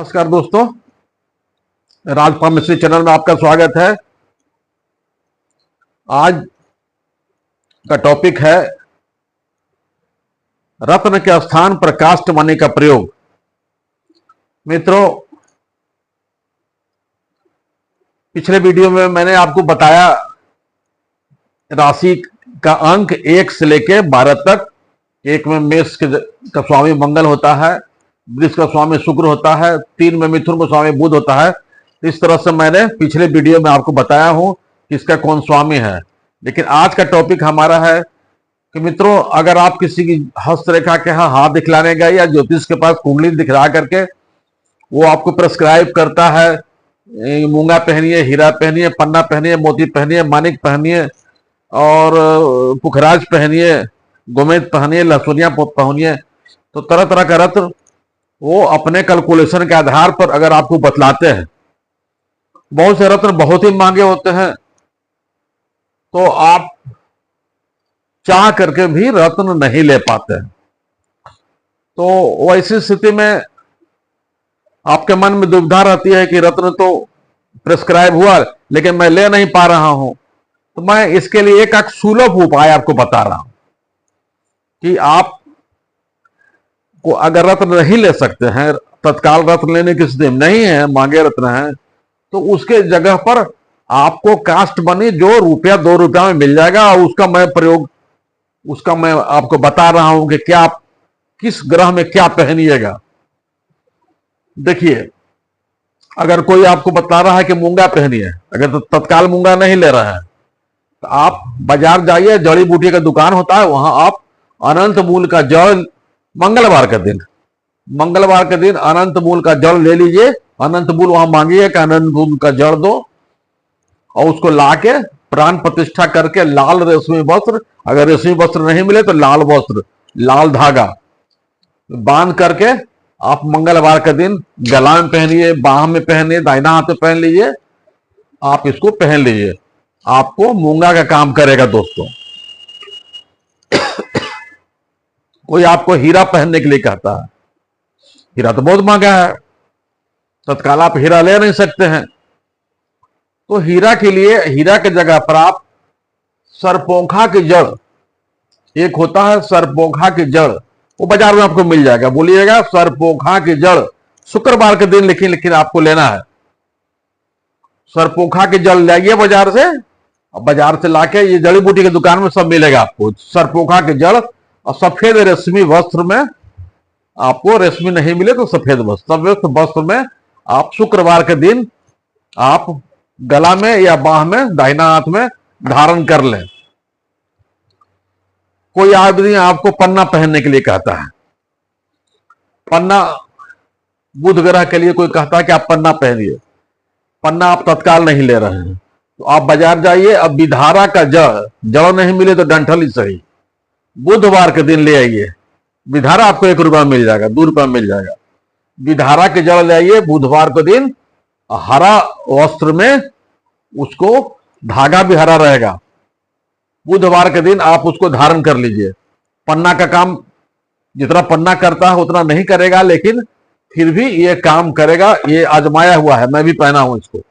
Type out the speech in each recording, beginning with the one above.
नमस्कार दोस्तों, राज pharmacy channel में आपका स्वागत है। आज का टॉपिक है रत्न के स्थान पर कास्ट मनी का प्रयोग। मित्रों, पिछले वीडियो में मैंने आपको बताया राशि का अंक 1 से लेकर 12 तक। एक में मेष का स्वामी मंगल होता है, वृष का स्वामी शुक्र होता है, 3 में मिथुन का स्वामी बुध होता है। इस तरह से मैंने पिछले वीडियो में आपको बताया हूं कि इसका कौन स्वामी है। लेकिन आज का टॉपिक हमारा है कि मित्रों, अगर आप किसी की हस्तरेखा के यहाँ हाथ दिखलाने गए या ज्योतिष के पास कुंडली दिखला करके वो आपको प्रेस्क्राइब करता है मूंगा पहनिए, हीरा पहनिए, पन्ना पहनिए, मोती पहनिए, मानिक पहनिए और पुखराज पहनिए, गोमेद पहनिए, लहसुनिया पहनिए, तो तरह तरह का रत्न वो अपने कैलकुलेशन के आधार पर अगर आपको बतलाते हैं। बहुत से रत्न बहुत ही महंगे होते हैं, तो आप चाह करके भी रत्न नहीं ले पाते हैं। तो वैसी स्थिति में आपके मन में दुविधा रहती है कि रत्न तो प्रेस्क्राइब हुआ लेकिन मैं ले नहीं पा रहा हूं। तो मैं इसके लिए एक सुलभ उपाय आपको बता रहा हूं कि आप को अगर रत्न नहीं ले सकते हैं, तत्काल रत्न लेने की स्थिति नहीं है, महंगे रत्न हैं, तो उसके जगह पर आपको कास्ट मनी जो रुपया 2 रुपया में मिल जाएगा और उसका मैं आपको बता रहा हूं कि क्या आप किस ग्रह में क्या पहनिएगा। देखिए, अगर कोई आपको बता रहा है कि मूंगा पहनिए, अगर तो तत्काल मूंगा नहीं ले रहा है तो आप बाजार जाइए, जड़ी बूटी का दुकान होता है, वहां आप अनंत मूल का जल मंगलवार के दिन अनंत मूल का जल ले लीजिए। अनंत मूल वहां मांगिए कि अनंत मूल का जल दो और उसको लाके प्राण प्रतिष्ठा करके लाल रेशमी वस्त्र, अगर रेशमी वस्त्र नहीं मिले तो लाल वस्त्र, लाल धागा बांध करके आप मंगलवार के दिन गला में पहनिए, बाह में पहनिए, दाहिना हाथ में पहन लीजिए। आप इसको पहन लीजिए, आपको मूंगा का काम करेगा। दोस्तों, कोई आपको हीरा पहनने के लिए कहता है, हीरा तो बहुत महंगा है, तत्काल आप हीरा ले नहीं सकते हैं। तो हीरा के लिए, हीरा के जगह पर आप सरपोंखा की जड़, एक होता है सरपोंखा की जड़, वो बाजार में आपको मिल जाएगा। बोलिएगा सरपोंखा की जड़, शुक्रवार के दिन लेकिन आपको लेना है। सरपोंखा की जड़ लाइए बाजार से, और बाजार से लाके ये जड़ी बूटी की दुकान में सब मिलेगा आपको। सरपोंखा की जड़ और सफेद रेशमी वस्त्र में, आपको रेशमी नहीं मिले तो सफेद वस्त्र में आप शुक्रवार के दिन आप गला में या बाह में, दाहिना हाथ में धारण कर लें। कोई आदमी आपको पन्ना पहनने के लिए कहता है, पन्ना बुध ग्रह के लिए कोई कहता है कि आप पन्ना पहनिए, पन्ना आप तत्काल नहीं ले रहे हैं, तो आप बाजार जाइए। अब विधारा का जड़ नहीं मिले तो डंठल ही सही, बुधवार के दिन ले आइए। विधारा आपको 1 रुपया मिल जाएगा, 2 रुपया मिल जाएगा। विधारा के जड़ ले आइए बुधवार के दिन, हरा वस्त्र में, उसको धागा भी हरा रहेगा। बुधवार के दिन आप उसको धारण कर लीजिए। पन्ना का काम जितना पन्ना करता है उतना नहीं करेगा, लेकिन फिर भी ये काम करेगा। ये आजमाया हुआ है, मैं भी पहना हूं इसको।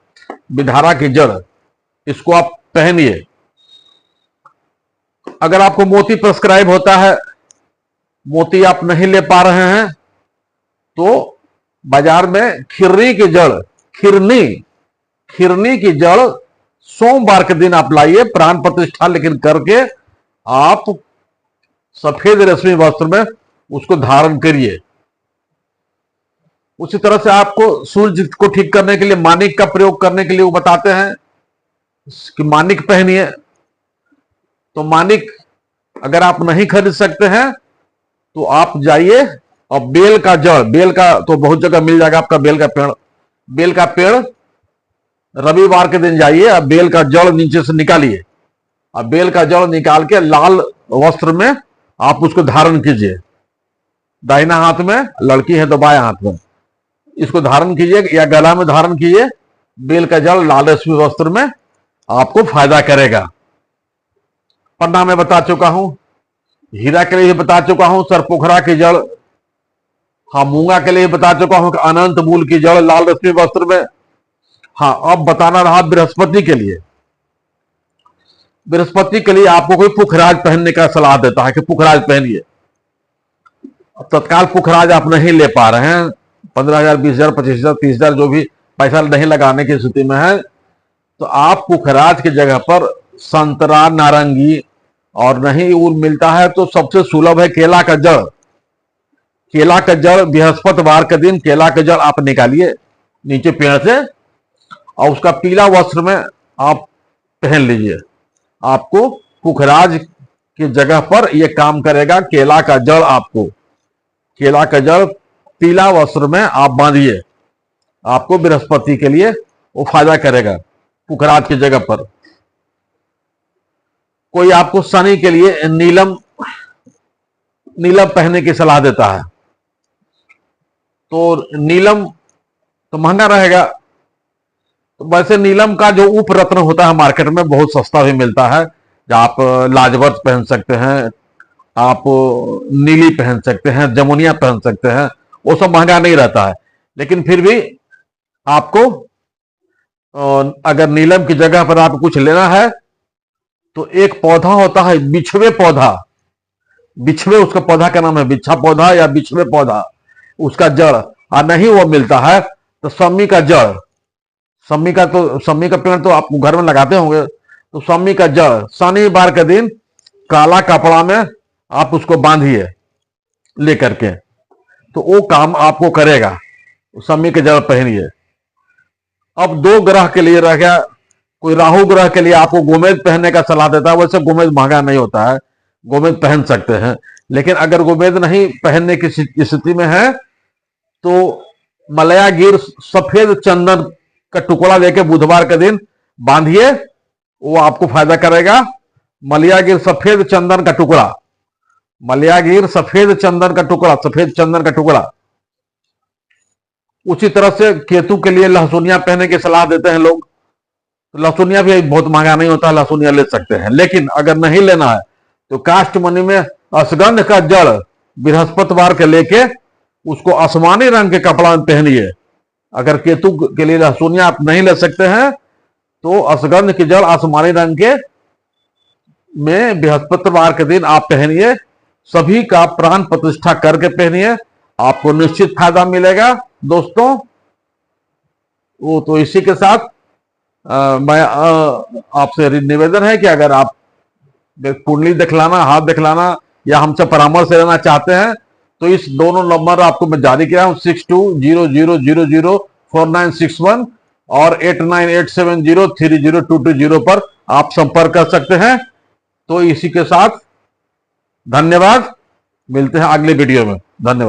विधारा की जड़, इसको आप पहनिए। अगर आपको मोती प्रेस्क्राइब होता है, मोती आप नहीं ले पा रहे हैं, तो बाजार में खिरनी की जड़ सोमवार के दिन आप लाइए, प्राण प्रतिष्ठा लेकिन करके आप सफेद रेशमी वस्त्र में उसको धारण करिए। उसी तरह से आपको सूर्य को ठीक करने के लिए मानिक का प्रयोग करने के लिए वो बताते हैं कि मानिक पहनिए। तो मानिक अगर आप नहीं खरीद सकते हैं तो आप जाइए और बेल का जड़, बेल का तो बहुत जगह मिल जाएगा आपका, बेल का पेड़ रविवार के दिन जाइए और बेल का जड़ नीचे से निकालिए, और बेल का जड़ निकाल के लाल वस्त्र में आप उसको धारण कीजिए। दाहिना हाथ में, लड़की है तो बाएं हाथ में इसको धारण कीजिए या गला में धारण कीजिए। बेल का जड़ लाल रेशमी वस्त्र में आपको फायदा करेगा। पन्ना में बता चुका हूं, हीरा के लिए बता चुका हूं, सरपोखरा की जड़ हाँ, मूंगा के लिए बता चुका हूं कि अनंत मूल की जड़ लाल रश्मि वस्त्र में। हाँ, अब बताना रहा बृहस्पति के लिए। बृहस्पति के लिए आपको कोई पुखराज पहनने का सलाह देता है कि पुखराज पहनिए। तत्काल पुखराज आप नहीं ले पा रहे हैं, 15,000, 20,000, 25,000, 30,000 जो भी पैसा नहीं लगाने की स्थिति में है, तो आप पुखराज की जगह पर संतरा, नारंगी, और नहीं वो मिलता है तो सबसे सुलभ है केला का जड़। केला का जड़ बृहस्पतिवार के दिन केला का जड़ आप निकालिए नीचे पेड़ से और उसका पीला वस्त्र में आप पहन लीजिए। आपको पुखराज की जगह पर यह काम करेगा। केला का जड़, आपको केला का जड़ पीला वस्त्र में आप बांधिए, आपको बृहस्पति के लिए वो फायदा करेगा। पुखराज की जगह पर कोई आपको शनि के लिए नीलम पहनने की सलाह देता है, तो नीलम तो महंगा रहेगा। तो वैसे नीलम का जो उप रत्न होता है मार्केट में बहुत सस्ता भी मिलता है। आप लाजवर्त पहन सकते हैं, आप नीली पहन सकते हैं, जमुनिया पहन सकते हैं, वो सब महंगा नहीं रहता है। लेकिन फिर भी आपको अगर नीलम की जगह पर आपको कुछ लेना है तो एक पौधा होता है बिछवे पौधा, बिछवे उसका पौधा का नाम है बिच्छा पौधा या बिछवे पौधा, उसका जड़, और नहीं वो मिलता है तो सम्मी का जड़। सम्मी का पेड़ तो आप घर में लगाते होंगे, तो सम्मी का जड़ शनिवार के दिन काला कपड़ा में आप उसको बांधिए लेकर के, तो वो काम आपको करेगा। सम्मी के जड़ पहनिए। अब 2 ग्रह के लिए रह गया। कोई राहु ग्रह के लिए आपको गोमेद पहनने का सलाह देता है। वैसे गोमेद महंगा नहीं होता है, गोमेद पहन सकते हैं। लेकिन अगर गोमेद नहीं पहनने की स्थिति में है तो मलया गिर सफेद चंदन का टुकड़ा लेके बुधवार के दिन बांधिए, वो आपको फायदा करेगा। मलयागिर सफेद चंदन का टुकड़ा, मलयागिर सफेद चंदन का टुकड़ा, सफेद चंदन का टुकड़ा। उसी तरह से केतु के लिए लहसुनिया पहनने की सलाह देते हैं लोग। तो लहसुनिया भी बहुत महंगा नहीं होता, लहसुनिया ले सकते हैं। लेकिन अगर नहीं लेना है तो काष्ठ मणि में अश्वगंध का जड़ बृहस्पतिवार के लेके उसको आसमानी रंग के कपड़ा में पहनिए। अगर केतु के लिए लहसुनिया आप नहीं ले सकते हैं तो अश्वगंध की जड़ आसमानी रंग के में बृहस्पतिवार के दिन आप पहनिए। सभी का प्राण प्रतिष्ठा करके पहनिए, आपको निश्चित फायदा मिलेगा दोस्तों। वो तो इसी के साथ मैं आपसे निवेदन है कि अगर आप कुंडली दिखलाना, हाथ दिखलाना या हमसे परामर्श लेना चाहते हैं तो इस दोनों नंबर आपको मैं जारी किया हूं, 6200004961 और 8987030220 पर आप संपर्क कर सकते हैं। तो इसी के साथ धन्यवाद, मिलते हैं अगले वीडियो में। धन्यवाद।